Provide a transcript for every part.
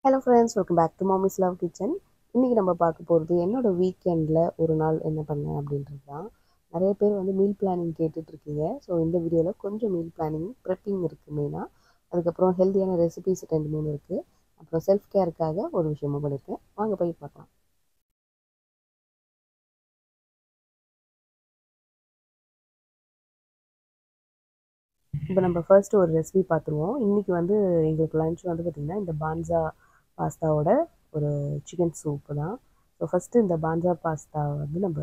Hello friends, welcome back to mommy's love kitchen. இன்றைக்கி நம்ம பார்க்க போகிறது என்னோடய வீக்கெண்டில் ஒரு நாள் என்ன பண்ணேன் அப்படின்றது தான். நிறைய பேர் வந்து மீல் பிளானிங் கேட்டுட்ருக்கீங்க. ஸோ இந்த வீடியோவில் கொஞ்சம் மீல் பிளானிங் ப்ரெப்பிங் இருக்குது மெயினாக. அதுக்கப்புறம் ஹெல்த்தியான ரெசிபிஸ் 2-3 இருக்குது. அப்புறம் செல்ஃப் கேருக்காக ஒரு விஷயமும் பண்ணியிருக்கேன். வாங்க போய் பார்க்கலாம். இப்போ நம்ம ஃபர்ஸ்ட் ஒரு ரெசிபி பார்த்துருவோம். இன்றைக்கி வந்து எங்களுக்கு லன்ச் வந்து பார்த்திங்கன்னா இந்த பான்சா பாஸ்தாவோட ஒரு சிக்கன் சூப்பு தான். ஸோ ஃபஸ்ட்டு இந்த பான்சா பாஸ்தா வந்து நம்ம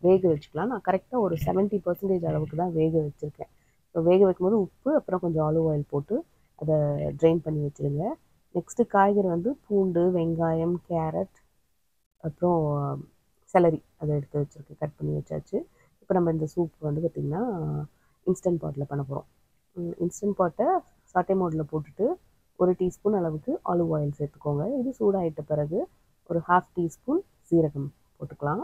வேக வச்சுக்கலாம். நான் கரெக்டாக ஒரு 70% அளவுக்கு தான் வேக வச்சுருக்கேன். ஸோ வேக வைக்கும்போது உப்பு, அப்புறம் கொஞ்சம் ஆலிவ் ஆயில் போட்டு அதை ட்ரெயின் பண்ணி வச்சுருங்க. நெக்ஸ்ட்டு காய்கறி வந்து பூண்டு, வெங்காயம், கேரட், அப்புறம் செலரி அதை எடுத்து வச்சுருக்கேன், கட் பண்ணி வச்சாச்சு. இப்போ நம்ம இந்த சூப் வந்து பார்த்திங்கன்னா இன்ஸ்டன்ட் பாட்டில் பண்ண போகிறோம். இன்ஸ்டன்ட் பாட்டை சாட்டே மோடில் போட்டுட்டு 1 டீஸ்பூன் அளவுக்கு ஆலிவ் ஆயில் சேர்த்துக்கோங்க. இது சூடாகிட்ட பிறகு ஒரு 1/2 டீஸ்பூன் சீரகம் போட்டுக்கலாம்.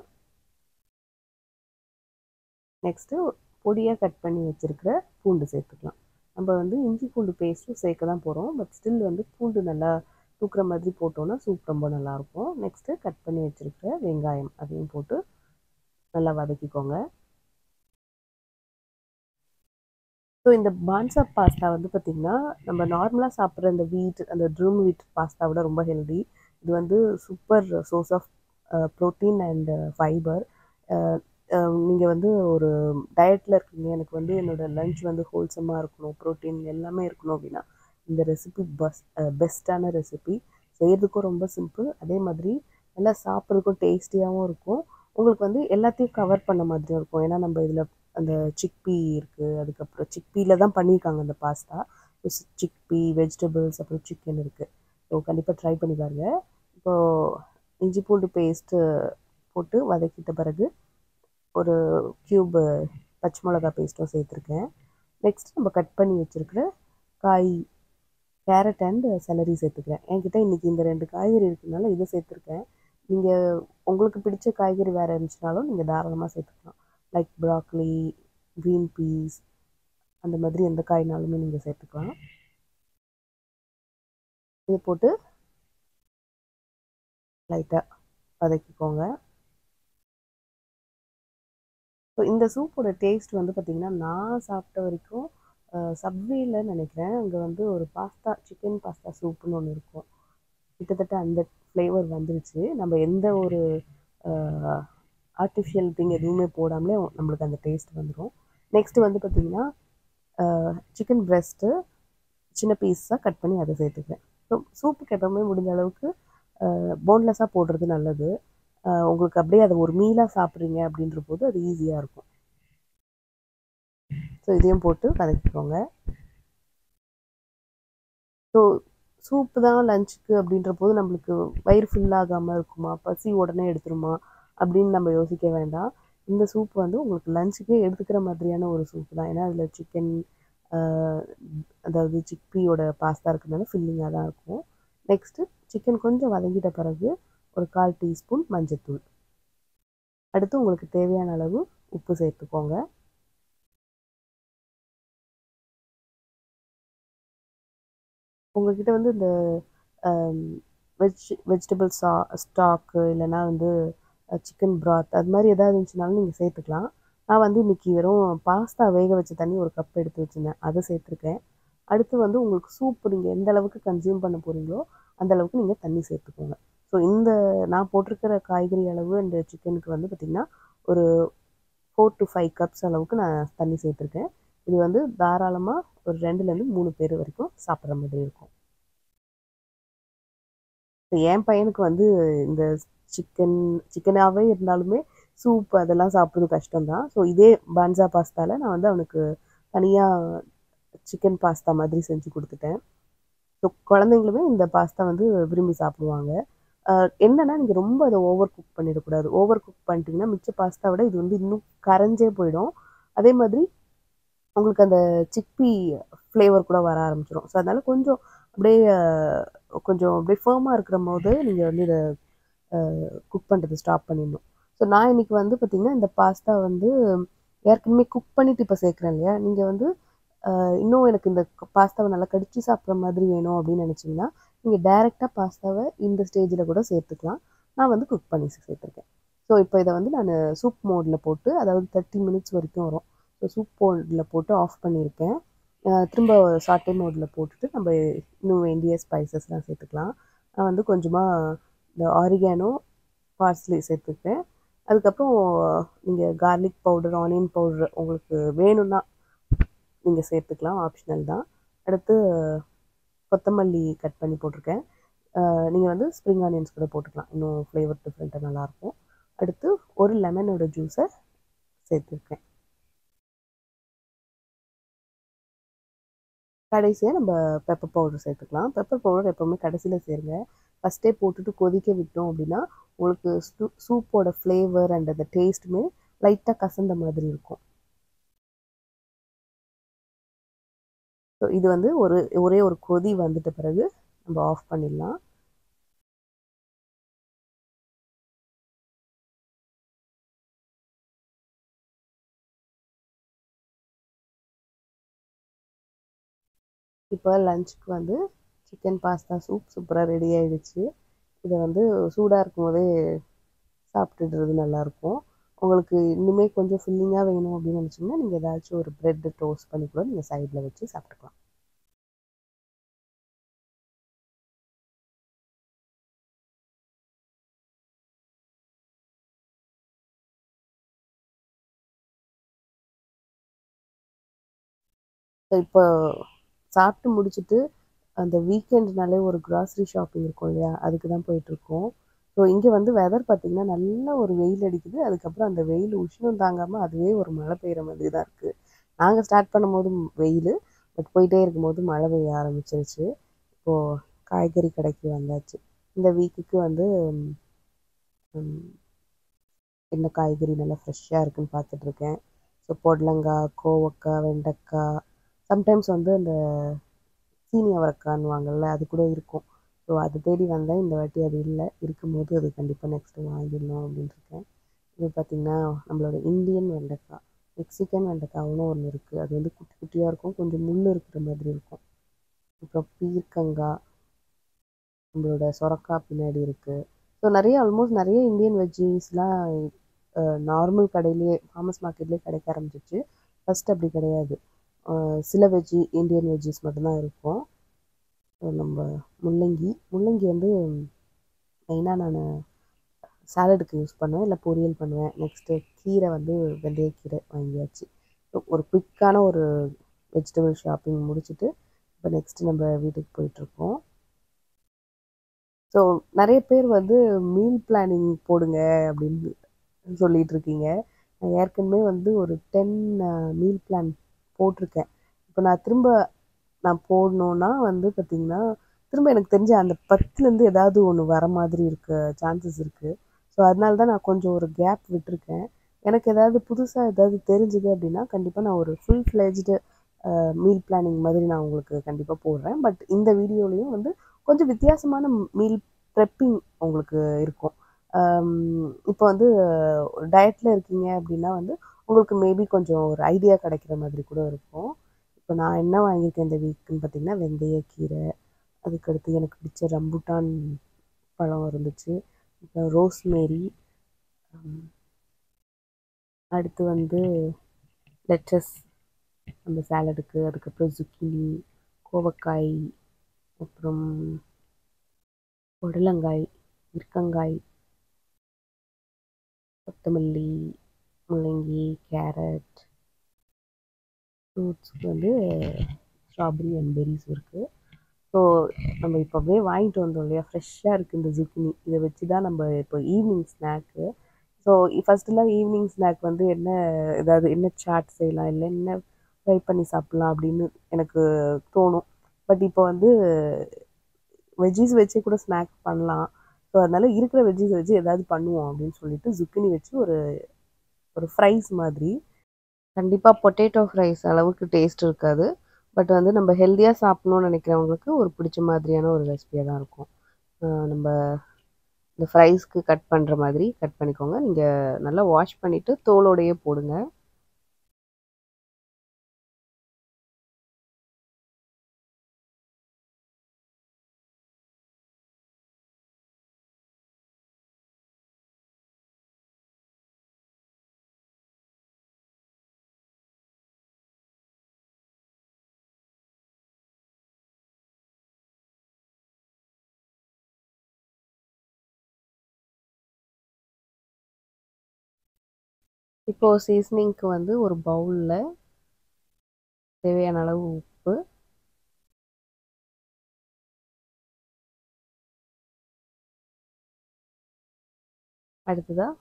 நெக்ஸ்ட்டு பொடியாக கட் பண்ணி வச்சுருக்கிற பூண்டு சேர்த்துக்கலாம். நம்ம வந்து இஞ்சி பூண்டு பேஸ்ட்டும் சேர்க்க தான் போகிறோம். பட் ஸ்டில் வந்து பூண்டு நல்லா தூக்குற மாதிரி போட்டோன்னா சூப் ரொம்ப நல்லாயிருக்கும். நெக்ஸ்ட்டு கட் பண்ணி வச்சுருக்கிற வெங்காயம் அதையும் போட்டு நல்லா வதக்கிக்கோங்க. ஸோ இந்த பான்சா பாஸ்தா வந்து பார்த்திங்கன்னா நம்ம நார்மலாக சாப்பிட்ற இந்த அந்த ட்ரூம் வீட் பாஸ்தா விட ரொம்ப ஹெல்தி. இது வந்து super source of protein and fibre. நீங்கள் வந்து ஒரு டயட்டில் இருக்கீங்க, எனக்கு வந்து என்னோடய லன்ச் வந்து ஹோல்சமாக இருக்கணும், ப்ரோட்டீன் எல்லாமே இருக்கணும் அப்படின்னா இந்த ரெசிபி பெஸ்ட்டான ரெசிபி. செய்கிறதுக்கும் ரொம்ப சிம்பிள், அதே மாதிரி நல்லா சாப்பிட்றதுக்கும் டேஸ்டியாகவும் இருக்கும். உங்களுக்கு வந்து எல்லாத்தையும் கவர் பண்ண மாதிரியும் இருக்கும். ஏன்னா நம்ம இதில் அந்த சிக்பீ இருக்குது, அதுக்கப்புறம் சிக்பீயில் தான் பண்ணியிருக்காங்க அந்த பாஸ்தா. சிக்பீ, வெஜிடபிள்ஸ், அப்புறம் சிக்கன் இருக்குது. ஸோ கண்டிப்பாக ட்ரை பண்ணி பாருங்கள். இப்போது இஞ்சி பூண்டு பேஸ்ட்டு போட்டு வதக்கிட்ட பிறகு ஒரு க்யூபு பச்சை மிளகா பேஸ்ட்டும் சேர்த்துருக்கேன். நெக்ஸ்ட் நம்ம கட் பண்ணி வச்சுருக்கிற காய், கேரட் அண்ட் செலரி சேர்த்துக்கிறேன். என்கிட்ட இன்றைக்கி இந்த 2 காய்கறி இருக்கிறதுனால இதை சேர்த்துருக்கேன். நீங்கள் உங்களுக்கு பிடிச்ச காய்கறி வேறு இருந்துச்சுனாலும் நீங்கள் தாராளமாக சேர்த்துக்கலாம். லைக் ப்ராக்லி, க்ரீன் பீஸ், அந்த மாதிரி எந்த காய்னாலுமே நீங்கள் சேர்த்துக்கலாம். இதை போட்டு லைட்டாக வதக்கிக்கோங்க. ஸோ இந்த சூப்போட டேஸ்ட் வந்து பார்த்திங்கன்னா நான் சாப்பிட்ட வரைக்கும் சப்வேயில் நினைக்கிறேன், அங்கே வந்து ஒரு பாஸ்தா, சிக்கன் பாஸ்தா சூப்புன்னு ஒன்று இருக்கும். கிட்டத்தட்ட அந்த ஃப்ளேவர் வந்துருச்சு. நம்ம எந்த ஒரு ஆர்டிஃபிஷியல் திங் எதுவுமே போடாமலே நம்மளுக்கு அந்த டேஸ்ட் வந்துடும். நெக்ஸ்ட்டு வந்து பார்த்திங்கன்னா சிக்கன் ப்ரெஸ்ட்டு சின்ன பீஸாக கட் பண்ணி அதை சேர்த்துக்கிறேன். ஸோ சூப்புக்கு எப்பவுமே முடிஞ்ச அளவுக்கு போன்லெஸ்ஸாக போடுறது நல்லது. உங்களுக்கு அப்படியே அதை ஒரு மீலாக சாப்பிட்றீங்க அப்படின்ற போது அது ஈஸியாக இருக்கும். ஸோ இதையும் போட்டு வதக்கிக்கோங்க. ஸோ சூப்பு தான் லஞ்சுக்கு அப்படின்ற போது நம்மளுக்கு வயிறு ஃபில்லாகாமல் இருக்குமா, பசி உடனே எடுத்துருமா அப்படின்னு நம்ம யோசிக்க வேண்டாம். இந்த சூப் வந்து உங்களுக்கு லஞ்சுக்கே எடுத்துக்கிற மாதிரியான ஒரு சூப்பு தான். ஏன்னா அதில் சிக்கன், அதாவது சிக்பீயோட பாஸ்தா இருக்கிறதுனால ஃபில்லிங்காக தான் இருக்கும். நெக்ஸ்ட்டு சிக்கன் கொஞ்சம் வதங்கிட்ட பிறகு ஒரு 1/4 டீஸ்பூன் மஞ்சள்தூள், அடுத்து உங்களுக்கு தேவையான அளவு உப்பு சேர்த்துக்கோங்க. உங்கள்கிட்ட வந்து இந்த வெஜிடபிள் ஸ்டாக்கு இல்லைனா வந்து சிக்கன் ப்ராத் அது மாதிரி எதாவது இருந்துச்சுனாலும் நீங்கள் சேர்த்துக்கலாம். நான் வந்து இன்றைக்கி வெறும் பாஸ்தா வேக வச்ச தண்ணி ஒரு கப் எடுத்து வச்சுருந்தேன், அதை சேர்த்துருக்கேன். அடுத்து வந்து உங்களுக்கு சூப்பு நீங்கள் எந்த அளவுக்கு கன்சியூம் பண்ண போகிறீங்களோ அந்த அளவுக்கு நீங்கள் தண்ணி சேர்த்துக்கோங்க. ஸோ இந்த நான் போட்டிருக்கிற காய்கறி அளவு இந்த சிக்கனுக்கு வந்து பார்த்திங்கன்னா ஒரு 4 to 5 கப்ஸ் அளவுக்கு நான் தண்ணி சேர்த்துருக்கேன். இது வந்து தாராளமாக ஒரு 2லேருந்து 3 பேர் வரைக்கும் சாப்பிட்ற மாதிரி இருக்கும். என் பையனுக்கு வந்து இந்த சிக்கனாகவே இருந்தாலுமே சூப் அதெல்லாம் சாப்பிட்றது கஷ்டம்தான். ஸோ இதே பான்சா பாஸ்தாவில் நான் வந்து அவனுக்கு தனியாக சிக்கன் பாஸ்தா மாதிரி செஞ்சு கொடுத்துட்டேன். ஸோ குழந்தைங்களுமே இந்த பாஸ்தா வந்து விரும்பி சாப்பிடுவாங்க. என்னென்னா நீங்கள் ரொம்ப அதை ஓவர் குக் பண்ணிடக்கூடாது. ஓவர் குக் பண்ணிட்டீங்கன்னா மிச்ச பாஸ்தா விட இது வந்து இன்னும் கரைஞ்சே போயிடும். அதே மாதிரி உங்களுக்கு அந்த சிக்பீ ஃப்ளேவர் கூட வர ஆரம்பிச்சிடும். ஸோ அதனால் கொஞ்சம் அப்படியே ஃபேர்மாக இருக்கிற போது நீங்கள் வந்து இதை குக் பண்ணுறது ஸ்டாப் பண்ணிடணும். ஸோ நான் இன்றைக்கி வந்து பார்த்திங்கன்னா இந்த பாஸ்தா வந்து ஏற்கனவே குக் பண்ணிவிட்டு இப்போ சேர்க்குறேன் இல்லையா, நீங்கள் வந்து இன்னும் எனக்கு இந்த பாஸ்தாவை நல்லா கடிச்சு சாப்பிட்ற மாதிரி வேணும் அப்படின்னு நினச்சிங்கன்னா நீங்கள் டைரெக்டாக பாஸ்தாவை இந்த ஸ்டேஜில் கூட சேர்த்துக்கலாம். நான் வந்து குக் பண்ணி சேர்த்துருக்கேன். ஸோ இப்போ இதை வந்து நான் சூப் மோடில் போட்டு, அதாவது 30 மினிட்ஸ் வரைக்கும் வரும். ஸோ சூப் மோடில் போட்டு ஆஃப் பண்ணியிருக்கேன். திரும்ப சாட்டே மோடில் போட்டுட்டு நம்ம இன்னும் வேண்டிய ஸ்பைசஸ்லாம் சேர்த்துக்கலாம். நான் வந்து கொஞ்சமாக இந்த ஆரிகானோ, பார்ஸ்லி சேர்த்துப்பேன். அதுக்கப்புறம் நீங்கள் கார்லிக் பவுடர், ஆனியன் பவுடர் உங்களுக்கு வேணும்னா நீங்கள் சேர்த்துக்கலாம், ஆப்ஷனல் தான். அடுத்து கொத்தமல்லி கட் பண்ணி போட்டிருக்கேன். நீங்கள் வந்து ஸ்ப்ரிங் ஆனியன்ஸ் கூட போட்டுக்கலாம், இன்னும் ஃப்ளேவர் டிஃப்ரெண்ட்டாக நல்லாயிருக்கும். அடுத்து ஒரு லெமனோட ஜூஸை சேர்த்துருக்கேன். கடைசியாக நம்ம பெப்பர் பவுடர் சேர்த்துக்கலாம். பெப்பர் பவுடர் எப்போவுமே கடைசியில் சேருங்க. ஃபஸ்ட்டே போட்டுட்டு கொதிக்க விட்டோம் அப்படின்னா உங்களுக்கு சூப்போட ஃப்ளேவர் அண்ட் அந்த டேஸ்ட்டுமே லைட்டாக கசந்த மாதிரி இருக்கும். ஸோ இது வந்து ஒரே ஒரு கொதி வந்துட்ட பிறகு நம்ம ஆஃப் பண்ணிடலாம். இப்போ லஞ்சுக்கு வந்து சிக்கன் பாஸ்தா சூப் சூப்பராக ரெடி ஆகிடுச்சு. இதை வந்து சூடாக இருக்கும் போதே சாப்பிட்டுடுறது நல்லாயிருக்கும். உங்களுக்கு இன்னுமே கொஞ்சம் ஃபில்லிங்காக வேணும் அப்படின்னு நினச்சிங்கன்னா நீங்கள் ஏதாச்சும் ஒரு ப்ரெட்டு டோஸ்ட் பண்ணி கூட நீங்கள் சைடில் வச்சு சாப்பிட்டுக்கலாம். ஸோ இப்போ சாப்பிட்டு முடிச்சுட்டு அந்த வீக்கெண்ட்னாலே ஒரு க்ராசரி ஷாப்பிங் இருக்கும் இல்லையா, அதுக்கு தான் போயிட்டுருக்கோம். ஸோ இங்கே வந்து வெதர் பார்த்திங்கன்னா நல்ல ஒரு வெயில் அடிக்குது. அதுக்கப்புறம் அந்த வெயில் உஷ்ணம் தாங்காமல் அதுவே ஒரு மழை பெய்கிற மாதிரி தான் இருக்குது. நாங்கள் ஸ்டார்ட் பண்ணும்போது வெயில், பட் போயிட்டே இருக்கும்போது மழை பெய்ய ஆரம்பிச்சிருச்சு. இப்போது காய்கறி கடைக்கு வந்தாச்சு. இந்த வீக்குக்கு வந்து என்ன காய்கறி நல்லா ஃப்ரெஷ்ஷாக இருக்குதுன்னு பார்த்துட்ருக்கேன். ஸோ பொடலங்காய், கோவக்காய், வெண்டைக்காய், சம்டைம்ஸ் வந்து அந்த சீனி அவரைக்கான்னுவாங்கள்ல, அது கூட இருக்கும். ஸோ அது தேடி வந்தேன். இந்த வாட்டி அது இல்லை. இருக்கும்போது அது கண்டிப்பாக நெக்ஸ்ட்டு வாங்கிடணும் அப்படின்னு இருக்கேன். இது பார்த்திங்கன்னா நம்மளோட இந்தியன் வெண்டைக்காய், மெக்சிகன் வெண்டைக்காய்னு ஒன்று இருக்குது. அது வந்து குட்டி குட்டியாக இருக்கும், கொஞ்சம் முள் இருக்கிற மாதிரி இருக்கும். அப்புறம் பீர்க்கங்காய், நம்மளோட சொரக்காய் பின்னாடி இருக்குது. ஸோ ஆல்மோஸ்ட் நிறைய இந்தியன் வெஜ்ஜீஸ்லாம் நார்மல் கடையிலேயே, ஃபார்மர்ஸ் மார்க்கெட்லேயே கிடைக்க ஆரம்பிச்சிச்சு. ஃபஸ்ட் அப்படி கிடையாது. சில இந்தியன் வெஜ்ஜீஸ் மட்டும்தான் இருக்கும். நம்ம முள்ளங்கி வந்து மெயினாக நான் சாலடுக்கு யூஸ் பண்ணுவேன், இல்லை பொரியல் பண்ணுவேன். நெக்ஸ்ட்டு கீரை வந்து வெந்தயக்கீரை வாங்கியாச்சு. ஒரு குயிக்கான ஒரு வெஜிடபிள் ஷாப்பிங் முடிச்சுட்டு இப்போ நெக்ஸ்ட்டு நம்ம வீட்டுக்கு போயிட்டுருக்கோம். ஸோ நிறைய பேர் வந்து மீல் பிளானிங் போடுங்க அப்படின்னு சொல்லிட்டு இருக்கீங்க. நான் ஏற்கனவே வந்து ஒரு 10 மீல் பிளான் போட்டிருக்கேன். இப்போ நான் போடணுன்னா வந்து பார்த்திங்கன்னா, திரும்ப எனக்கு தெரிஞ்ச அந்த 10லேருந்து ஏதாவது ஒன்று வர மாதிரி இருக்க சான்சஸ் இருக்குது. ஸோ அதனால தான் நான் கொஞ்சம் ஒரு கேப் விட்டுருக்கேன். எனக்கு ஏதாவது புதுசாக ஏதாவது தெரிஞ்சுது அப்படின்னா கண்டிப்பாக நான் ஒரு ஃபுல் ஃப்ளெஜ்டு மீல் பிளானிங் மாதிரி நான் உங்களுக்கு கண்டிப்பாக போடுறேன். பட் இந்த வீடியோலையும் வந்து கொஞ்சம் வித்தியாசமான மீல் ப்ரெப்பிங் உங்களுக்கு இருக்கும். இப்போ வந்து டயட்டில் இருக்கீங்க அப்படின்னா வந்து உங்களுக்கு மேபி கொஞ்சம் ஒரு ஐடியா கிடைக்கிற மாதிரி கூட இருக்கும். இப்போ நான் என்ன வாங்கியிருக்கேன் இந்த வீக்குன்னு பார்த்திங்கன்னா, வெந்தயக்கீரை, அதுக்கடுத்து எனக்கு பிடிச்ச ரம்புட்டான் பழம் இருந்துச்சு, அப்புறம் ரோஸ்மேரி, அடுத்து வந்து லெட்டஸ் அந்த சாலடுக்கு, அதுக்கப்புறம் zucchini, கோவக்காய், அப்புறம் புடலங்காய், பீர்க்கங்காய், கொத்தமல்லி, முள்ளங்கி, கேரட், ஃப்ரூட்ஸ்க்கு வந்து ஸ்ட்ராபெரி அண்ட் பெரிஸ் இருக்குது. ஸோ நம்ம இப்போ அப்படியே வாங்கிட்டு வந்தோம் இல்லையா, ஃப்ரெஷ்ஷாக இருக்குது இந்த zucchini. இதை வச்சு தான் நம்ம இப்போ ஈவினிங் ஸ்நாக்கு. ஸோ ஃபஸ்ட்டுலாம் ஈவினிங் ஸ்நாக் வந்து என்ன சாட் செய்யலாம், இல்லை என்ன ஃப்ரை பண்ணி சாப்பிட்லாம் அப்படின்னு எனக்கு தோணும். பட் இப்போ வந்து வெஜ்ஜீஸ் வச்சு கூட ஸ்நாக் பண்ணலாம். ஸோ அதனால் இருக்கிற வெஜ்ஜீஸ் வச்சு ஏதாவது பண்ணுவோம் அப்படின்னு சொல்லிட்டு zucchini வச்சு ஒரு ஒரு ஃப்ரைஸ் மாதிரி. கண்டிப்பாக பொட்டேட்டோ ஃப்ரைஸ் அளவுக்கு டேஸ்ட் இருக்காது. பட் வந்து நம்ம ஹெல்த்தியாக சாப்பிட்ணுன்னு நினைக்கிறவங்களுக்கு ஒரு பிடிச்ச மாதிரியான ஒரு ரெசிபியாக தான் இருக்கும். நம்ம இந்த ஃப்ரைஸ்க்கு கட் பண்ணுற மாதிரி கட் பண்ணிக்கோங்க. நீங்கள் நல்லா வாஷ் பண்ணிவிட்டு தோலோடையே போடுங்க. இப்போது சீசனிங்க்கு வந்து ஒரு பவுலில் தேவையான அளவு உப்பு, அடுத்ததாக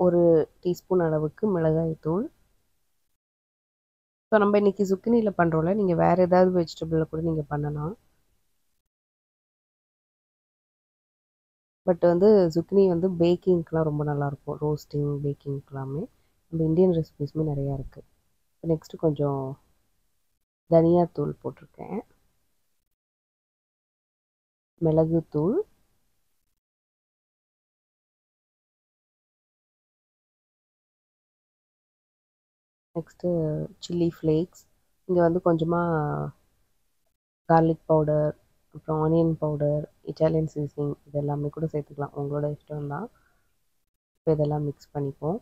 ஒரு டீஸ்பூன் அளவுக்கு மிளகாய்த்தூள். ஸோ நம்ம இன்றைக்கி சுக்கினியில் பண்ணுறோம்ல, நீங்கள் வேறு ஏதாவது வெஜிடபிளில் கூட நீங்கள் பண்ணலாம். பட் வந்து சுக்கினி வந்து பேக்கிங்க்கெலாம் ரொம்ப நல்லாயிருக்கும். ரோஸ்டிங், பேக்கிங்க்கெலாமே நம்ம இந்தியன் ரெசிபீஸுமே நிறையா இருக்குது. நெக்ஸ்ட்டு கொஞ்சம் தனியாத்தூள் போட்டிருக்கேன், மிளகுத்தூள், நெக்ஸ்ட்டு சில்லி ஃப்ளேக்ஸ். இங்கே வந்து கொஞ்சமாக கார்லிக் பவுடர், அப்புறம் ஆனியன் பவுடர், இட்டாலியன் சீசனிங் இது எல்லாமே கூட சேர்த்துக்கலாம், உங்களோட இஷ்டம் தான். இப்போ இதெல்லாம் மிக்ஸ் பண்ணிப்போம்.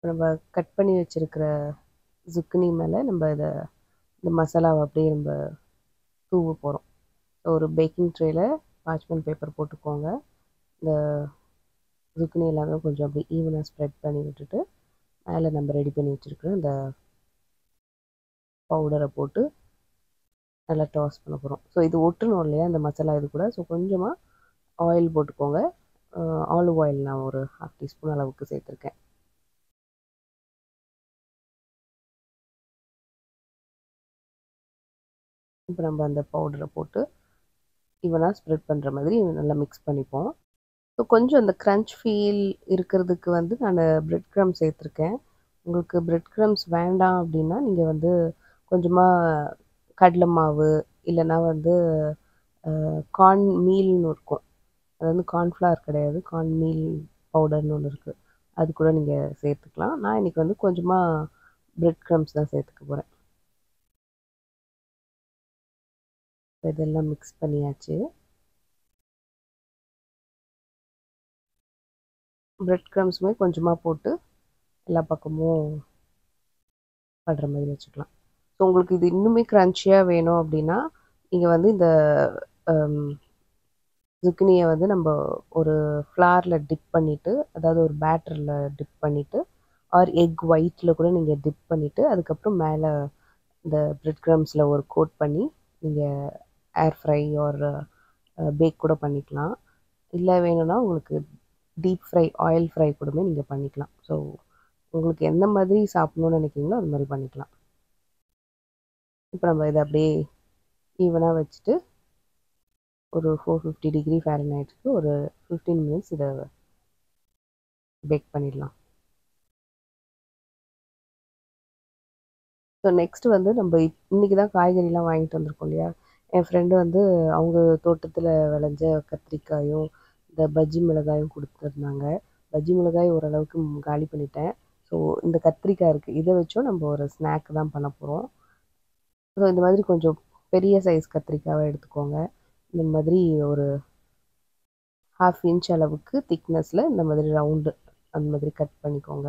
நம்ம கட் பண்ணி வச்சுருக்கிற சுக்கினி மேலே நம்ம இந்த மசாலாவை அப்படியே நம்ம தூவ போகிறோம். ஒரு பேக்கிங் ட்ரேயில் பார்ச்மெண்ட் பேப்பர் போட்டுக்கோங்க. இந்த சுக்கினி எல்லாமே கொஞ்சம் அப்படியே ஈவனாக ஸ்ப்ரெட் பண்ணி விட்டுட்டு மேலே நம்ம ரெடி பண்ணி வச்சுருக்கிற இந்த பவுடரை போட்டு நல்லா டாஸ் பண்ண போகிறோம். ஸோ இது ஒட்டணும் இல்லையா இந்த மசாலா இது கூட. ஸோ கொஞ்சமாக ஆயில் போட்டுக்கோங்க. ஆலிவ் ஆயில் நான் ஒரு 1/2 டீஸ்பூன் அளவுக்கு சேர்த்துருக்கேன். இப்போ நம்ம அந்த பவுடரை போட்டு ஈவனாக ஸ்ப்ரெட் பண்ணுற மாதிரி நல்லா மிக்ஸ் பண்ணிப்போம். ஸோ கொஞ்சம் அந்த க்ரன்ச் ஃபீல் இருக்கிறதுக்கு வந்து நான் பிரெட் க்ரம்ஸ் சேர்த்துருக்கேன். உங்களுக்கு பிரெட் க்ரம்ஸ் வேண்டாம் அப்படின்னா நீங்கள் வந்து கொஞ்சமாக கடலை மாவு இல்லைன்னா வந்து கார்ன் மீல்னு இருக்கும். அது வந்து கார்ன்ஃப்ளவர் கிடையாது, கார்ன் மீல் பவுடர்னு ஒன்று இருக்குது, அது கூட நீங்கள் சேர்த்துக்கலாம். நான் இன்றைக்கி வந்து கொஞ்சமாக பிரெட் க்ரம்ஸ் தான் சேர்த்துக்க போகிறேன். இதெல்லாம் மிக்ஸ் பண்ணியாச்சு. பிரெட் க்ரம்ஸுமே கொஞ்சமாக போட்டு எல்லா பக்கமும் படுற மாதிரி வச்சுக்கலாம். ஸோ உங்களுக்கு இது இன்னுமே க்ரன்ச்சியாக வேணும் அப்படின்னா நீங்கள் வந்து இந்த zucchiniயை வந்து நம்ம ஒரு ஃப்ளாரில் டிப் பண்ணிவிட்டு, அதாவது ஒரு பேட்டரில் டிப் பண்ணிவிட்டு, ஆர் எக் ஒயிட்டில் கூட நீங்கள் டிப் பண்ணிவிட்டு அதுக்கப்புறம் மேலே இந்த பிரெட் க்ரம்ஸில் ஒரு கோட் பண்ணி நீங்கள் ஏர் ஃப்ரை ஆர் பேக் கூட பண்ணிக்கலாம். இல்லை வேணும்னா உங்களுக்கு டீப் ஃப்ரை, ஆயில் ஃப்ரை கூடமே நீங்கள் பண்ணிக்கலாம். ஸோ உங்களுக்கு எந்த மாதிரி சாப்பிட்ணுன்னு நினைக்கிறீங்களோ அது மாதிரி பண்ணிக்கலாம். இப்போ நம்ம இதை அப்படியே ஈவனாக வச்சுட்டு ஒரு 450 டிகிரி ஃபாரன்ஹைட்க்கு ஒரு 15 மினிட்ஸ் இதை பேக் பண்ணிடலாம். ஸோ நெக்ஸ்ட்டு வந்து நம்ம இன்றைக்கி தான் காய்கறிலாம் வாங்கிட்டு வந்திருக்கோம் இல்லையா. என் ஃப்ரெண்டு வந்து அவங்க தோட்டத்தில் விளைஞ்ச கத்திரிக்காயும் இந்த பஜ்ஜி மிளகாயும் கொடுத்துருந்தாங்க. பஜ்ஜி மிளகாய் ஓரளவுக்கு காலி பண்ணிட்டேன். ஸோ இந்த கத்திரிக்காய் இருக்குது, இதை வச்சும் நம்ம ஒரு ஸ்நாக் தான் பண்ண போகிறோம். ஸோ இந்த மாதிரி கொஞ்சம் பெரிய சைஸ் கத்திரிக்காவை எடுத்துக்கோங்க. இந்த மாதிரி ஒரு 1/2 இன்ச் அளவுக்கு திக்னஸில் இந்த மாதிரி ரவுண்டு அந்த மாதிரி கட் பண்ணிக்கோங்க.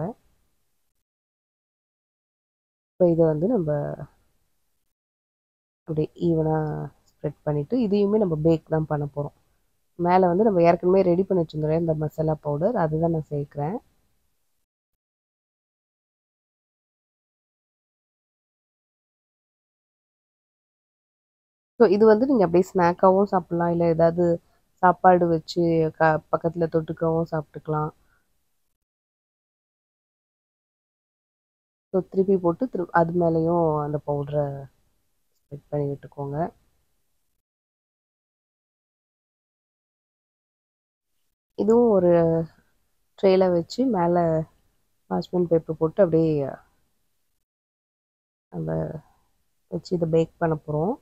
இப்போ இதை வந்து நம்ம அப்படியே ஈவனாக ஸ்ப்ரெட் பண்ணிவிட்டு இதையுமே நம்ம பேக் தான் பண்ண போகிறோம். மேலே வந்து நம்ம ஏற்கனவே ரெடி பண்ணி வச்சுருந்தோம் இந்த மசாலா பவுடர், அதுதான் நான் சேர்க்குறேன். ஸோ இது வந்து நீங்கள் அப்படியே ஸ்நாக்காகவும் சாப்பிட்லாம், இல்லை ஏதாவது சாப்பாடு வச்சு பக்கத்தில் தொட்டுக்கவும் சாப்பிட்டுக்கலாம். ஸோ திருப்பி போட்டு அது மேலேயும் அந்த பவுடரை ஸ்ப்ரெட் பண்ணி விட்டுக்கோங்க. இதுவும் ஒரு ட்ரேயில் வச்சு மேலே பார்ச்மெண்ட் பேப்பர் போட்டு அப்படியே நம்ம வச்சு இதை பேக் பண்ண போகிறோம்.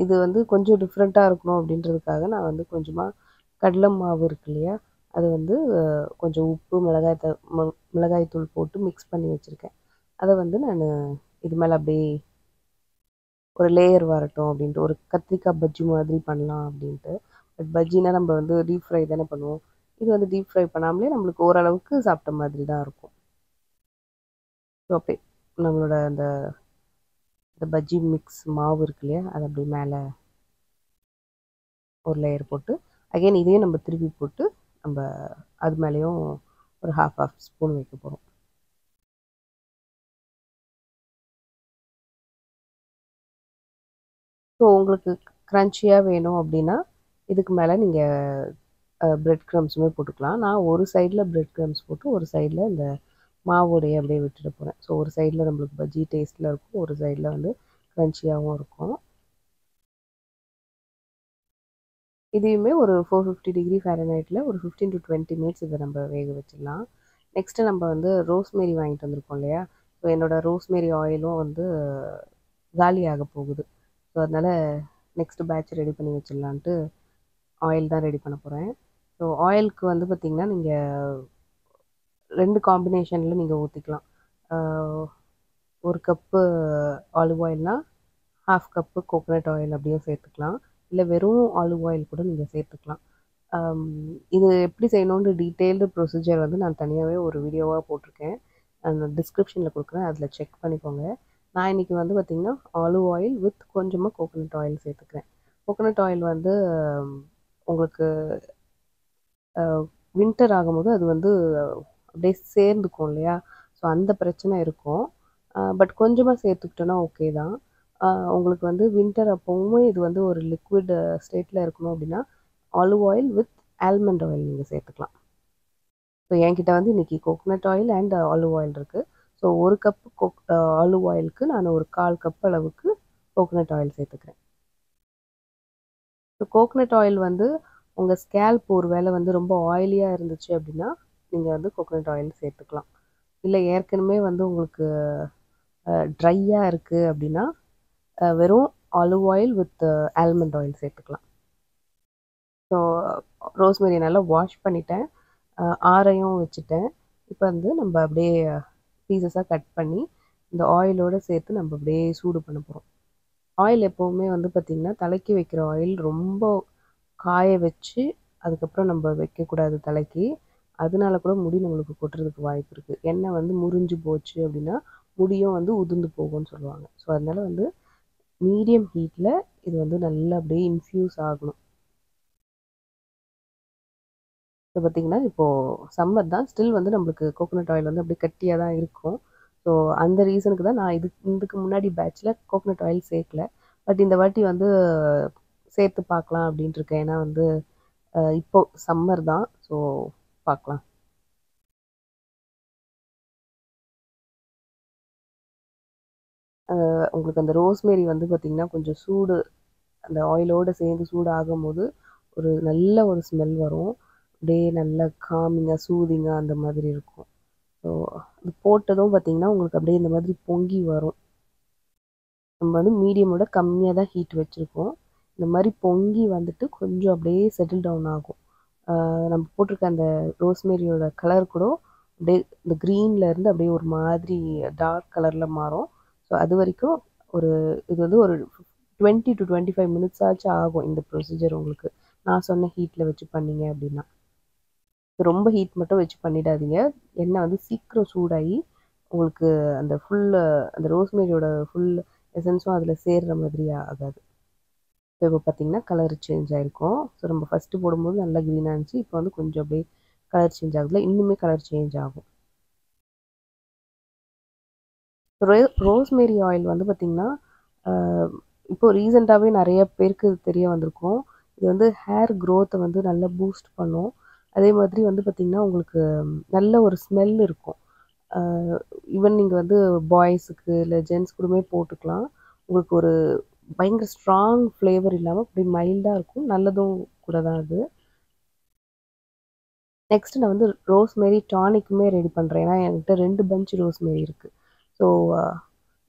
இது வந்து கொஞ்சம் டிஃப்ரெண்ட்டாக இருக்கணும் அப்படின்றதுக்காக நான் வந்து கொஞ்சமாக கடலை மாவு இருக்கு இல்லையா, அது வந்து கொஞ்சம் உப்பு, மிளகாய்த்தூள் போட்டு மிக்ஸ் பண்ணி வச்சுருக்கேன். அதை வந்து நான் இது மேலே அப்படியே ஒரு லேயர் வரட்டும் அப்படின்ட்டு, ஒரு கத்திரிக்காய் பஜ்ஜி மாதிரி பண்ணலாம் அப்படின்ட்டு. பட் பஜ்ஜினா நம்ம வந்து டீப் ஃப்ரை தானே பண்ணுவோம், இது வந்து டீப் ஃப்ரை பண்ணாமலே நம்மளுக்கு ஓரளவுக்கு சாப்பிட்ட மாதிரி தான் இருக்கும். ஸோ அப்படியே நம்மளோட அந்த பஜ்ஜி மிக்ஸ் மாவு இருக்கு இல்லையா, அதை அப்படியே மேலே ஒரு லேயர் போட்டு அகைன் இதையும் நம்ம திருப்பி போட்டு நம்ம அது மேலேயும் ஒரு ஹாஃப் ஸ்பூன் வைக்க போகிறோம். ஸோ உங்களுக்கு க்ரன்ச்சியாக வேணும் அப்படின்னா இதுக்கு மேலே நீங்கள் பிரெட் க்ரம்ஸுமே போட்டுக்கலாம். நான் ஒரு சைடில் பிரெட் க்ரம்ஸ் போட்டு ஒரு சைடில் இந்த மாவோடைய அப்படியே விட்டுட்டு போகிறேன். ஸோ ஒரு சைடில் நம்மளுக்கு பஜ்ஜி டேஸ்ட்டில் இருக்கும், ஒரு சைடில் வந்து க்ரன்ச்சியாகவும் இருக்கும். இதையுமே ஒரு 450 டிகிரி ஃபாரன்ஹைட்டில் ஒரு 15 to 20 மினிட்ஸ் இதை நம்ம வேக வச்சிடலாம். நெக்ஸ்ட்டு நம்ம வந்து ரோஸ்மேரி வாங்கிட்டு வந்திருக்கோம் இல்லையா? ஸோ என்னோடய ரோஸ்மேரி ஆயிலும் வந்து காலியாக போகுது. ஸோ அதனால் நெக்ஸ்ட்டு பேட்ச் ரெடி பண்ணி வச்சிடலான்ட்டு ஆயில் தான் ரெடி பண்ண போகிறேன். ஸோ ஆயிலுக்கு வந்து பார்த்திங்கன்னா நீங்கள் 2 காம்பினேஷனில் நீங்கள் ஊற்றிக்கலாம். 1 கப்பு ஆலிவ் ஆயில்னால் ஹாஃப் கப்பு கோகோனட் ஆயில் அப்படியும் சேர்த்துக்கலாம். இல்லை வெறும் ஆலிவ் ஆயில் கூட நீங்கள் சேர்த்துக்கலாம். இது எப்படி செய்யணுன்ற டீட்டெயில்டு ப்ரொசீஜர் வந்து நான் தனியாகவே ஒரு வீடியோவாக போட்டிருக்கேன். அந்த டிஸ்கிரிப்ஷனில் கொடுக்குறேன், அதில் செக் பண்ணிக்கோங்க. நான் இன்றைக்கி வந்து பார்த்திங்கன்னா ஆலிவ் ஆயில் வித் கொஞ்சமாக கோகோனட் ஆயில் சேர்த்துக்கிறேன். கோகோனட் ஆயில் வந்து உங்களுக்கு வின்டர் ஆகும்போது அது வந்து அப்படியே சேர்ந்துக்கும் இல்லையா? ஸோ அந்த பிரச்சனை இருக்கும். பட் கொஞ்சமாக சேர்த்துக்கிட்டோன்னா ஓகே தான். உங்களுக்கு வந்து வின்டர் அப்போவுமே இது வந்து ஒரு லிக்விட் ஸ்டேட்டில் இருக்கணும் அப்படின்னா olive oil with almond oil நீங்கள் சேர்த்துக்கலாம். ஸோ என்கிட்ட வந்து இன்றைக்கி coconut oil and olive oil இருக்குது. ஸோ 1 கப்பு ஆலிவ் ஆயிலுக்கு நான் ஒரு 1/4 கப் அளவுக்கு கோகோனட் ஆயில் சேர்த்துக்கிறேன். ஸோ கோகோனட் ஆயில் வந்து உங்கள் ஸ்கேல்ப் ஒரு வேளை வந்து ரொம்ப ஆயிலியாக இருந்துச்சு அப்படின்னா நீங்கள் வந்து கோகோனட் ஆயில் சேர்த்துக்கலாம். இல்லை ஏற்கனவே வந்து உங்களுக்கு ட்ரையாக இருக்குது அப்படின்னா வெறும் olive oil with almond oil சேர்த்துக்கலாம். ஸோ ரோஸ்மேரி நல்லா வாஷ் பண்ணிட்டேன், ஆறையும் வச்சுட்டேன். இப்போ வந்து நம்ம அப்படியே பீசஸாக கட் பண்ணி இந்த ஆயிலோடு சேர்த்து நம்ம அப்படியே சூடு பண்ண போகிறோம். ஆயில் எப்போவுமே வந்து பார்த்திங்கன்னா தலைக்கு வைக்கிற ஆயில் ரொம்ப காய வச்சு அதுக்கப்புறம் நம்ம வைக்கக்கூடாது தலைக்கு. அதனால கூட முடி நம்மளுக்கு கொட்டுறதுக்கு வாய்ப்பு இருக்குது. எண்ணெய் வந்து முறிஞ்சு போச்சு அப்படின்னா முடியும் வந்து உதிர்ந்து போகும்னு சொல்லுவாங்க. ஸோ அதனால் வந்து மீடியம் ஹீட்டில் இது வந்து நல்லா அப்படியே இன்ஃப்யூஸ் ஆகணும். இப்போ பார்த்திங்கன்னா இப்போது சம்மர் தான், ஸ்டில் வந்து நம்மளுக்கு கோகோனட் ஆயில் வந்து அப்படியே கட்டியாக தான் இருக்கும். ஸோ அந்த ரீசனுக்கு தான் நான் இதுக்கு முன்னாடி பேட்சில் கோகோனட் ஆயில் சேர்க்கல. பட் இந்த வாட்டி வந்து சேர்த்து பார்க்கலாம் அப்படின்ட்டு இருக்கேன். ஏன்னா வந்து இப்போது சம்மர் தான், ஸோ பார்க்கலாம். உங்களுக்கு அந்த ரோஸ்மேரி வந்து பார்த்திங்கன்னா கொஞ்சம் சூடு அந்த ஆயிலோடு சேர்ந்து சூடு ஆகும்போது ஒரு நல்ல ஒரு ஸ்மெல் வரும். அப்படியே நல்லா காமிங்காக சூதிங்காக அந்த மாதிரி இருக்கும். ஸோ அது போட்டதும் பார்த்திங்கன்னா உங்களுக்கு அப்படியே இந்த மாதிரி பொங்கி வரும். நம்ம வந்து மீடியமோட கம்மியாக தான் ஹீட் வச்சுருக்கோம். இந்த மாதிரி பொங்கி வந்துட்டு கொஞ்சம் அப்படியே செட்டில் டவுன் ஆகும். நம்ம போட்டிருக்க அந்த ரோஸ்மேரியோட கலர் கூட அப்படியே இந்த க்ரீன்லேருந்து அப்படியே ஒரு மாதிரி டார்க் கலரில் மாறும். ஸோ அது வரைக்கும் இது வந்து ஒரு 20 to 25 மினிட்ஸ் ஆச்சும் ஆகும் இந்த ப்ரொசீஜர் உங்களுக்கு. நான் சொன்ன ஹீட்டில் வச்சு பண்ணிங்க அப்படின்னா. ரொம்ப ஹீட் மட்டும் வச்சு பண்ணிடாதீங்க. எண்ணெய் வந்து சீக்கிரம் சூடாகி உங்களுக்கு அந்த ரோஸ்மேரியோட ஃபுல் எசன்ஸும் அதில் சேர்கிற மாதிரி ஆகாது. ஸோ இப்போ பார்த்திங்கன்னா கலர் சேஞ்ச் ஆகிருக்கும். ஸோ நம்ம ஃபஸ்ட்டு போடும்போது நல்லா க்ரீனாக இருந்துச்சு. இப்போ வந்து கொஞ்சம் அப்படியே கலர் சேஞ்ச் ஆகுதுல, இன்னுமே கலர் சேஞ்ச் ஆகும். ரோஸ்மேரி ஆயில் வந்து பார்த்திங்கன்னா இப்போ ரீசெண்டாகவே நிறைய பேருக்கு தெரிய வந்திருக்கும். இது வந்து ஹேர் க்ரோத்தை வந்து நல்லா பூஸ்ட் பண்ணும். அதே மாதிரி வந்து பார்த்திங்கன்னா உங்களுக்கு நல்ல ஒரு ஸ்மெல் இருக்கும். ஈவன் நீங்கள் வந்து பாய்ஸுக்கு இல்லை ஜென்ஸ் கூடமே போட்டுக்கலாம். உங்களுக்கு ஒரு பயங்கர ஸ்ட்ராங் ஃப்ளேவர் இல்லாமல் அப்படி மைல்டாக இருக்கும். நல்லதும் கூட தான் அது. நெக்ஸ்ட்டு நான் வந்து ரோஸ்மேரி டானிக்குமே ரெடி பண்ணுறேன். ஏன்னா என்கிட்ட 2 பஞ்ச் ரோஸ்மேரி இருக்குது. ஸோ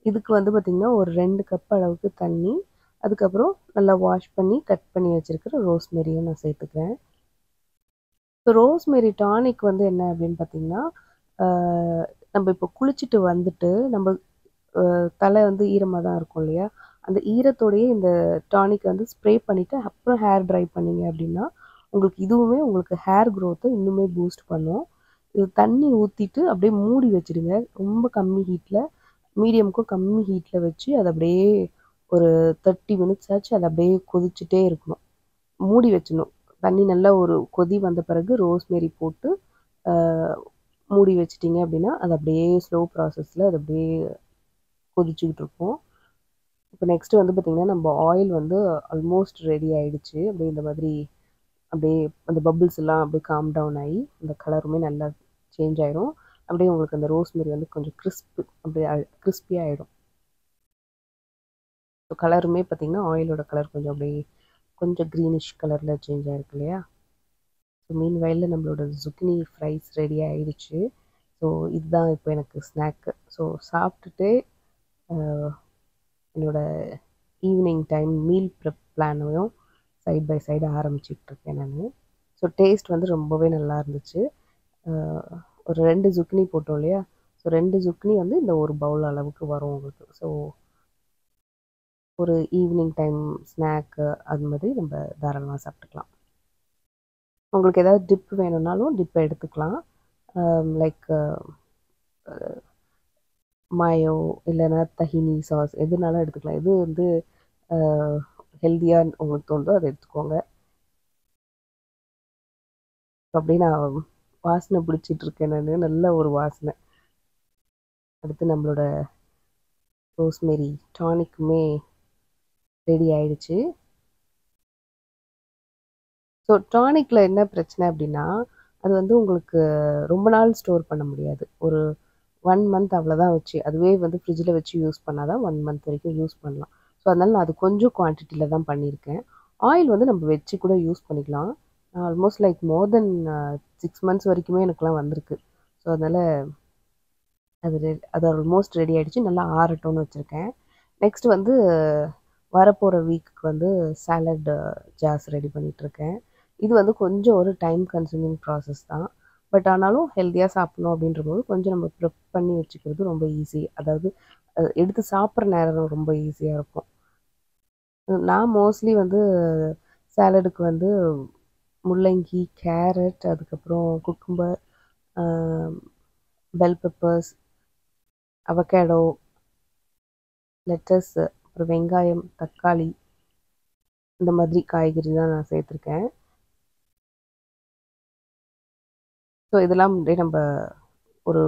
இதுக்கு வந்து பார்த்திங்கன்னா ஒரு 2 கப் அளவுக்கு தண்ணி, அதுக்கப்புறம் நல்லா வாஷ் பண்ணி கட் பண்ணி வச்சுருக்கிற ரோஸ்மேரியும் நான் சேர்த்துக்கிறேன். ஸோ ரோஸ்மேரி டானிக் வந்து என்ன அப்படின்னு பார்த்திங்கன்னா நம்ம இப்போ குளிச்சுட்டு வந்துட்டு நம்ம தலை வந்து ஈரமாக தான் இருக்கும் இல்லையா? அந்த ஈரத்தோடையே இந்த டானிக் வந்து ஸ்ப்ரே பண்ணிவிட்டு அப்புறம் ஹேர் ட்ரை பண்ணிங்க அப்படின்னா உங்களுக்கு இதுவுமே உங்களுக்கு ஹேர் க்ரோத்தை இன்னுமே பூஸ்ட் பண்ணும். இது தண்ணி ஊற்றிட்டு அப்படியே மூடி வச்சுடுங்க. ரொம்ப கம்மி ஹீட்டில், மீடியமுக்கும் கம்மி ஹீட்டில் வச்சு அதை அப்படியே ஒரு 30 மினிட்ஸ் ஆச்சு அதை அப்படியே கொதிச்சுட்டே இருக்கணும். மூடி வச்சிடணும். தண்ணி நல்லா ஒரு கொதி வந்த பிறகு ரோஸ்மேரி போட்டு மூடி வச்சிட்டிங்க அப்படின்னா அது அப்படியே ஸ்லோ ப்ராசஸில் அது அப்படியே கொதிச்சுக்கிட்டு இருக்கும். இப்போ நெக்ஸ்ட்டு வந்து பார்த்திங்கன்னா நம்ம ஆயில் வந்து ஆல்மோஸ்ட் ரெடி ஆகிடுச்சு. அப்படியே இந்த மாதிரி அப்படியே அந்த பபிள்ஸ் எல்லாம் அப்படியே காம் டவுன் ஆகி அந்த கலருமே நல்லா சேஞ்ச் ஆகிடும். அப்படியே உங்களுக்கு அந்த ரோஸ்மேரி வந்து கொஞ்சம் அப்படியே கிறிஸ்பியாக ஆகிடும். ஸோ கலருமே பார்த்திங்கன்னா ஆயிலோட கலர் கொஞ்சம் அப்படியே கொஞ்சம் க்ரீனிஷ் கலரில் சேஞ்ச் ஆகிருக்கு இல்லையா. ஸோ மீன் வயலில் நம்மளோட zucchini ஃப்ரைஸ் ரெடி ஆகிடுச்சு. ஸோ இதுதான் இப்போ எனக்கு ஸ்நாக்கு. ஸோ சாப்பிட்டுட்டு என்னோடய ஈவினிங் டைம் மீல் ப்ரெப் பிளானையும் சைட் பை சைடு ஆரம்பிச்சிட்ருக்கேன் நான். ஸோ டேஸ்ட் வந்து ரொம்பவே நல்லா இருந்துச்சு. ஒரு 2 zucchini போட்டோம் இல்லையா. ஸோ 2 zucchini வந்து இந்த ஒரு பவுல் அளவுக்கு வரும் உங்களுக்கு. ஸோ ஒரு ஈவினிங் டைம் ஸ்நாக்கு அது மாதிரி நம்ம தாராளமாக சாப்பிட்டுக்கலாம். உங்களுக்கு ஏதாவது டிப் வேணும்னாலும் டிப்பை எடுத்துக்கலாம். லைக் மாயோ இல்லைன்னா தஹினி சாஸ் எதுனாலும் எடுத்துக்கலாம். எது வந்து ஹெல்த்தியாக உங்களுக்கு தோணுதோ அதை எடுத்துக்கோங்க. அப்படியே நான் வாசனை பிடிச்சிட்ருக்கேன் நான். நல்ல ஒரு வாசனை. அடுத்து நம்மளோட ரோஸ்மேரி டானிக்குமே ரெடி ஆயிடுச்சு. ஸோ டானிக்கில் என்ன பிரச்சனை அப்படின்னா அது வந்து உங்களுக்கு ரொம்ப நாள் ஸ்டோர் பண்ண முடியாது. ஒரு 1 மந்த் அவ்வளோதான் வச்சு, அதுவே வந்து ஃப்ரிட்ஜில் வச்சு யூஸ் பண்ணால் தான் 1 மந்த் வரைக்கும் யூஸ் பண்ணலாம். ஸோ அதனால் நான் அது கொஞ்சம் குவான்டிட்டியில் தான் பண்ணியிருக்கேன். ஆயில் வந்து நம்ம வச்சு கூட யூஸ் பண்ணிக்கலாம். ஆல்மோஸ்ட் லைக் மோர் தென் 6 மந்த்ஸ் வரைக்குமே எனக்குலாம் வந்திருக்கு. ஸோ அதனால் அது ஆல்மோஸ்ட் ரெடி ஆகிடுச்சு. நல்லா ஆறட்டும்னு வச்சுருக்கேன். நெக்ஸ்ட் வந்து வரப்போகிற வீக்குக்கு வந்து சாலட் ஜார்ஸ் ரெடி பண்ணிகிட்ருக்கேன். இது வந்து கொஞ்சம் ஒரு டைம் கன்சூமிங் ப்ராசஸ் தான். பட் ஆனாலும் ஹெல்த்தியாக சாப்பிட்ணும் அப்படின்றபோது கொஞ்சம் நம்ம ப்ரிப் பண்ணி வச்சுக்கிறது ரொம்ப ஈஸி. அதாவது எடுத்து சாப்பிட்ற நேரம் ரொம்ப ஈஸியாக இருக்கும். நான் மோஸ்ட்லி வந்து சாலடுக்கு வந்து முள்ளங்கி, கேரட், அதுக்கப்புறம் cucumber, bell peppers, avocado, lettuce, அப்புறம் வெங்காயம், தக்காளி இந்த மாதிரி காய்கறி தான் நான் சேர்த்துருக்கேன். ஸோ இதெல்லாம் அப்படியே நம்ம ஒரு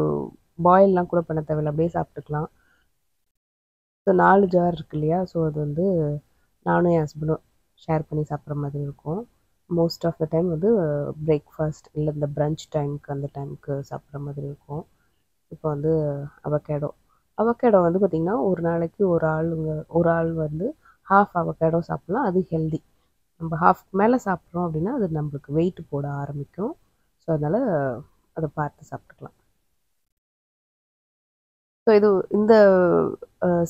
பாயிலெலாம் கூட பண்ண தேவையில்லை. அப்படியே சாப்பிட்டுக்கலாம். ஸோ 4 ஜார் இருக்கு இல்லையா. ஸோ அது வந்து நானும் என் ஹஸ்பண்டும் ஷேர் பண்ணி சாப்பிட்ற மாதிரி இருக்கும். மோஸ்ட் ஆஃப் த டைம் வந்து பிரேக்ஃபாஸ்ட் இல்லை இந்த பிரஞ்ச் டைமுக்கு அந்த டைமுக்கு சாப்பிட்ற மாதிரி இருக்கும். இப்போ வந்து அவகேடோ வந்து பார்த்திங்கன்னா ஒரு நாளைக்கு ஒரு ஆள் வந்து ஹாஃப் அவகேடோ சாப்பிட்லாம். அது ஹெல்தி. நம்ம ஹாஃப்க்கு மேலே சாப்பிட்றோம் அப்படின்னா அது நம்மளுக்கு வெயிட் போட ஆரம்பிக்கும். ஸோ அதனால் அதை பார்த்து சாப்பிட்டுக்கலாம். ஸோ இந்த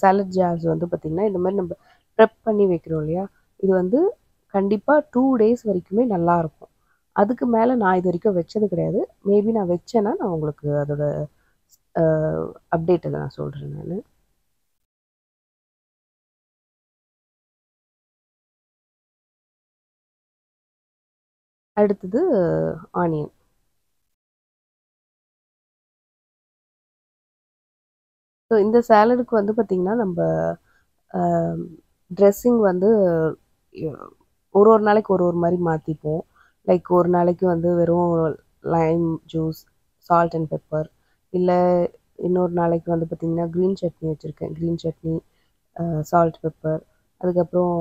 சாலட் ஜார்ஸ் வந்து பார்த்திங்கன்னா இந்த மாதிரி நம்ம ப்ரெப் பண்ணி வைக்கிறோம் இல்லையா. இது வந்து கண்டிப்பாக 2 டேஸ் வரைக்குமே நல்லாயிருக்கும். அதுக்கு மேலே நான் இது வரைக்கும் வச்சது கிடையாது. மேபி நான் வச்சேன்னா நான் உங்களுக்கு அதோட அப்டேட்டை நான் சொல்கிறேன் நான். அடுத்தது ஆனியன். ஸோ இந்த சாலடுக்கு வந்து பார்த்திங்கன்னா நம்ம ட்ரெஸ்ஸிங் வந்து ஒரு நாளைக்கு ஒரு மாதிரி மாற்றிப்போம். லைக் ஒரு நாளைக்கு வந்து வெறும் Lime juice, salt and pepper, இல்லை இன்னொரு நாளைக்கு வந்து பார்த்திங்கன்னா க்ரீன் சட்னி வச்சுருக்கேன். க்ரீன் சட்னி, சால்ட் பெப்பர், அதுக்கப்புறம்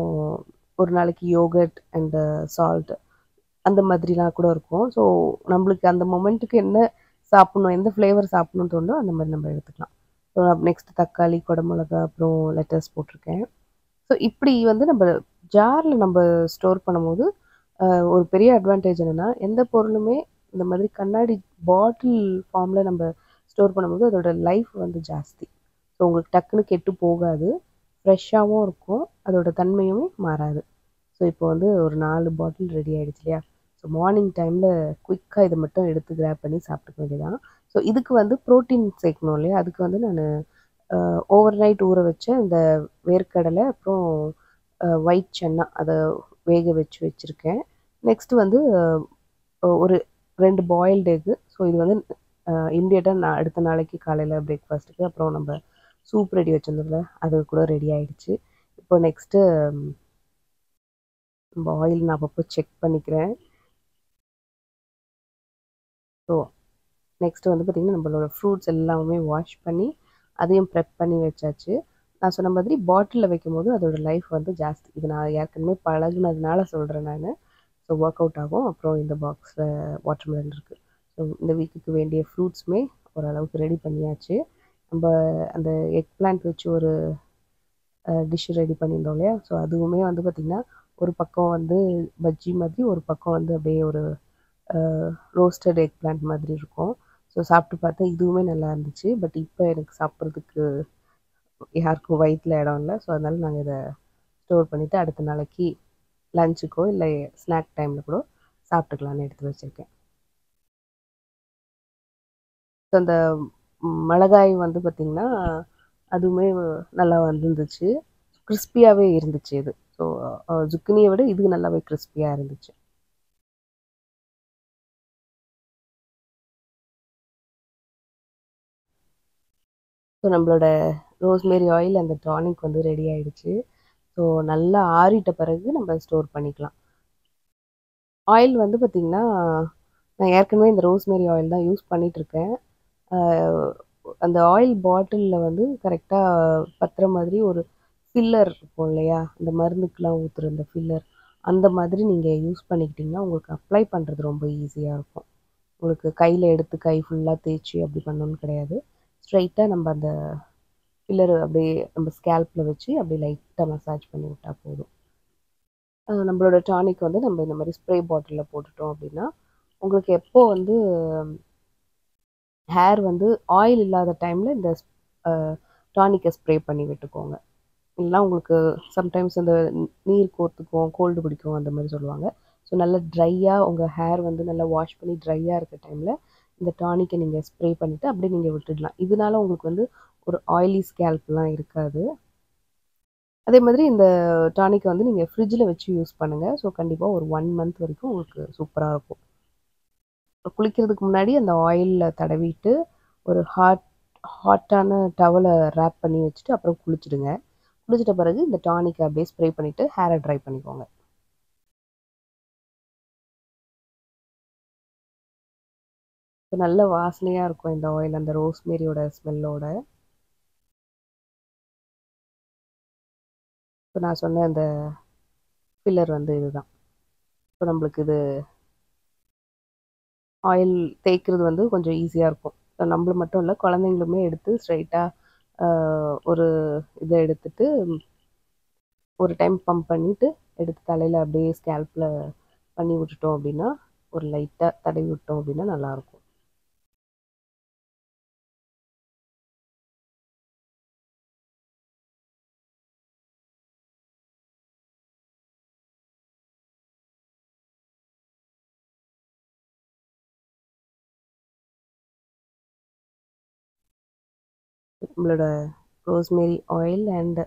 ஒரு நாளைக்கு யோகர்ட் அண்டு சால்ட் அந்த மாதிரிலாம் கூட இருக்கும். ஸோ நம்மளுக்கு அந்த மொமெண்ட்டுக்கு என்ன சாப்பிட்ணும், எந்த ஃப்ளேவர் சாப்பிட்ணுன்னு தோணுதோ அந்த மாதிரி நம்ம எடுத்துக்கலாம். ஸோ நெக்ஸ்ட் தக்காளி, குடமிளகா, அப்புறம் லெட்டஸ் போட்டிருக்கேன். ஸோ இப்படி வந்து நம்ம ஜாரில் நம்ம ஸ்டோர் பண்ணும்போது ஒரு பெரிய அட்வான்டேஜ் என்னென்னா எந்த பொருளுமே இந்த மாதிரி கண்ணாடி பாட்டில் ஃபார்மில் நம்ம ஸ்டோர் பண்ணும்போது அதோட லைஃப் வந்து ஜாஸ்தி. ஸோ உங்களுக்கு டக்குன்னு கெட்டு போகாது, ஃப்ரெஷ்ஷாகவும் இருக்கும், அதோட தன்மையுமே மாறாது. ஸோ இப்போ வந்து ஒரு 4 பாட்டில் ரெடி ஆகிடுச்சு இல்லையா. ஸோ மார்னிங் டைமில் குயிக்காக இதை மட்டும் எடுத்து கிராப் பண்ணி சாப்பிட்டுக்க வேண்டியதான். ஸோ இதுக்கு வந்து ப்ரோட்டீன் சேர்க்கணும் இல்லையா. அதுக்கு வந்து நான் ஓவர் நைட் ஊற வச்ச இந்த வேர்க்கடலை, அப்புறம் ஒயிட் சன்னா அதை வேக வச்சுருக்கேன். நெக்ஸ்ட்டு வந்து ஒரு 2 பாயில்டு எக்கு. ஸோ இது வந்து இம்மிடியட்டாக நான் அடுத்த நாளைக்கு காலையில் பிரேக்ஃபாஸ்ட்டுக்கு. அப்புறம் நம்ம சூப் ரெடி வச்சுருந்தோம்ல அது கூட ரெடி ஆகிடுச்சு. இப்போ நெக்ஸ்ட்டு நம்ம ஆயில் நான் அப்பப்போ செக் பண்ணிக்கிறேன். ஸோ நெக்ஸ்ட்டு வந்து பார்த்திங்கன்னா நம்மளோட ஃப்ரூட்ஸ் எல்லாமே வாஷ் பண்ணி அதையும் ப்ரெப் பண்ணி வச்சாச்சு. நான் சொன்ன மாதிரி பாட்டிலில் வைக்கும்போது அதோடய லைஃப் வந்து ஜாஸ்தி. இது நான் ஏற்கனவே பழகுனதுனால சொல்கிறேன் நான். ஸோ ஒர்க் அவுட் ஆகும். அப்புறம் இந்த பாக்ஸில் வாட்டர்மெலன் இருக்குது. ஸோ இந்த வீக்குக்கு வேண்டிய ஃப்ரூட்ஸுமே ஓரளவுக்கு ரெடி பண்ணியாச்சு. நம்ம அந்த எக் பிளான்ட் வச்சு ஒரு டிஷ் ரெடி பண்ணியிருந்தோம் இல்லையா? ஸோ அதுவுமே வந்து பார்த்திங்கன்னா ஒரு பக்கம் வந்து பஜ்ஜி மாதிரி, ஒரு பக்கம் வந்து அப்படியே ஒரு ரோஸ்டட் எக் பிளான்ட் மாதிரி இருக்கும். ஸோ சாப்பிட்டு பார்த்தேன், இதுவுமே நல்லா இருந்துச்சு. பட் இப்போ எனக்கு சாப்பிட்றதுக்கு யாருக்கும் வயிற்றில் இடம் இல்லை. ஸோ அதனால் நாங்கள் இதை ஸ்டோர் பண்ணிவிட்டு அடுத்த நாளைக்கு லஞ்சுக்கோ இல்லை ஸ்நாக் டைமில் கூட சாப்பிட்டுக்கலான்னு எடுத்து வச்சுருக்கேன். ஸோ அந்த மிளகாய் வந்து பார்த்திங்கன்னா அதுவுமே நல்லா வந்துருந்துச்சு. கிறிஸ்பியாகவே இருந்துச்சு இது. ஸோ ஜுக்கினியை விட இது நல்லாவே கிறிஸ்பியாக இருந்துச்சு. ஸோ நம்மளோட ரோஸ்மேரி ஆயில் அந்த டானிக் வந்து ரெடி ஆகிடுச்சு. ஸோ நல்லா ஆறிட்ட பிறகு நம்ம ஸ்டோர் பண்ணிக்கலாம். ஆயில் வந்து பார்த்திங்கன்னா நான் ஏற்கனவே இந்த ரோஸ்மேரி ஆயில் தான் யூஸ் பண்ணிகிட்ருக்கேன். அந்த ஆயில் பாட்டிலில் வந்து கரெக்டாக பத்துற மாதிரி ஒரு ஃபில்லர் இருக்கும் இல்லையா? அந்த மருந்துக்கெலாம் ஊற்றுற அந்த ஃபில்லர், அந்த மாதிரி நீங்கள் யூஸ் பண்ணிக்கிட்டிங்கன்னா உங்களுக்கு அப்ளை பண்ணுறது ரொம்ப ஈஸியாக இருக்கும். உங்களுக்கு கையில் எடுத்து கை ஃபுல்லாக தேய்ச்சி அப்படி பண்ணணும்னு கிடையாது. ஸ்ட்ரைட்டாக நம்ம அந்த ஃபில்லர் அப்படியே நம்ம ஸ்கேல்பில் வச்சு அப்படியே லைட்டாக மசாஜ் பண்ணி விட்டால் போதும். நம்மளோட டானிக் வந்து நம்ம இந்த மாதிரி ஸ்ப்ரே பாட்டிலில் போட்டுட்டோம் அப்படின்னா உங்களுக்கு எப்போ வந்து ஹேர் வந்து ஆயில் இல்லாத டைமில் இந்த டானிக்கை ஸ்ப்ரே பண்ணி விட்டுக்கோங்க. இல்லைனா உங்களுக்கு சம்டைம்ஸ் அந்த நீர் கோர்த்துக்கும், கோல்டு பிடிக்கும் அந்த மாதிரி சொல்லுவாங்க. ஸோ நல்லா ட்ரையாக உங்கள் ஹேர் வந்து நல்லா வாஷ் பண்ணி ட்ரையாக இருக்க டைமில் இந்த டானிக்கை நீங்கள் ஸ்ப்ரே பண்ணிவிட்டு அப்படியே நீங்கள் விட்டுடலாம். இதனால உங்களுக்கு வந்து ஒரு ஆயிலி ஸ்கேல்ப்லாம் இருக்காது. அதே மாதிரி இந்த டானிக்கை வந்து நீங்கள் ஃப்ரிட்ஜில் வச்சு யூஸ் பண்ணுங்கள். ஸோ கண்டிப்பாக ஒரு 1 மந்த் வரைக்கும் உங்களுக்கு சூப்பராக இருக்கும். குளிக்கிறதுக்கு முன்னாடி அந்த ஆயிலில் தடவிட்டு ஒரு ஹாட்டான டவலை ரேப் பண்ணி வச்சுட்டு அப்புறம் குளிச்சுடுங்க. குளிச்சிட்ட பிறகு இந்த டானிக்கை அப்படியே ஸ்ப்ரே பண்ணிவிட்டு ஹேரை ட்ரை பண்ணிக்கோங்க. இப்போ நல்ல வாசனையாக இருக்கும் இந்த ஆயில், அந்த ரோஸ்மேரியோட ஸ்மெல்லோட. இப்போ நான் சொன்ன அந்த ஃபில்லர் வந்து இதுதான். இப்போ நம்மளுக்கு இது ஆயில் தேய்க்கிறது வந்து கொஞ்சம் ஈஸியாக இருக்கும். ஸோ நம்மள மட்டும் இல்லை, குழந்தைங்களுமே எடுத்து ஸ்ட்ரைட்டாக ஒரு இதை எடுத்துட்டு ஒரு டைம் பம்ப் பண்ணிவிட்டு எடுத்து தலையில் அப்படியே ஸ்கேல்பில் பண்ணி விட்டுட்டோம் அப்படின்னா, ஒரு லைட்டாக தடவி விட்டோம் அப்படின்னா நல்லாயிருக்கும். நம்மளோட rosemary oil and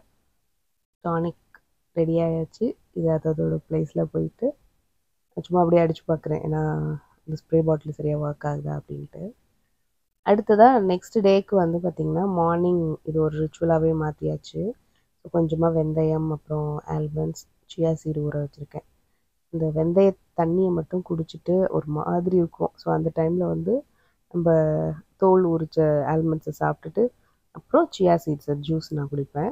tonic ready ஆயாச்சு. இது அதோட ப்ளேஸில் போயிட்டு சும்மா அப்படியே அடித்து பார்க்குறேன். ஏன்னா இந்த ஸ்ப்ரே பாட்டில் சரியாக ஒர்க் ஆகுதா அப்படின்ட்டு. அடுத்ததாக நெக்ஸ்ட் டேக்கு வந்து பார்த்திங்கன்னா மார்னிங் இது ஒரு ரிச்சுவலாகவே மாற்றியாச்சு. ஸோ கொஞ்சமாக வெந்தயம், அப்புறம் ஆல்மண்ட்ஸ், சியா சீடு ஊற வச்சுருக்கேன். இந்த வெந்தய தண்ணியை மட்டும் குடிச்சிட்டு ஒரு மாதிரி இருக்கும். ஸோ அந்த டைமில் வந்து நம்ம தோல் உரித்த ஆல்மண்ட்ஸை சாப்பிட்டுட்டு அப்புறம் சியா சீட்ஸை ஜூஸ் நான் குடிப்பேன்.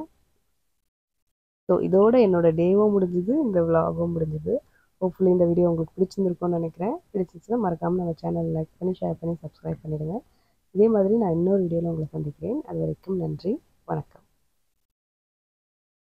ஸோ இதோட என்னோடய டேவும் முடிஞ்சுது, இந்த விலாகும் முடிஞ்சுது. ஹோப்ஃபுல்லி இந்த வீடியோ உங்களுக்கு பிடிச்சிருந்துருக்கும்னு நினைக்கிறேன். பிடிச்சிருச்சுன்னா மறக்காமல் நம்ம சேனல் லைக் பண்ணி, ஷேர் பண்ணி, சப்ஸ்கிரைப் பண்ணிடுங்க. இதே மாதிரி நான் இன்னொரு வீடியோவில் உங்களை சந்திக்கிறேன். அது வரைக்கும் நன்றி, வணக்கம்.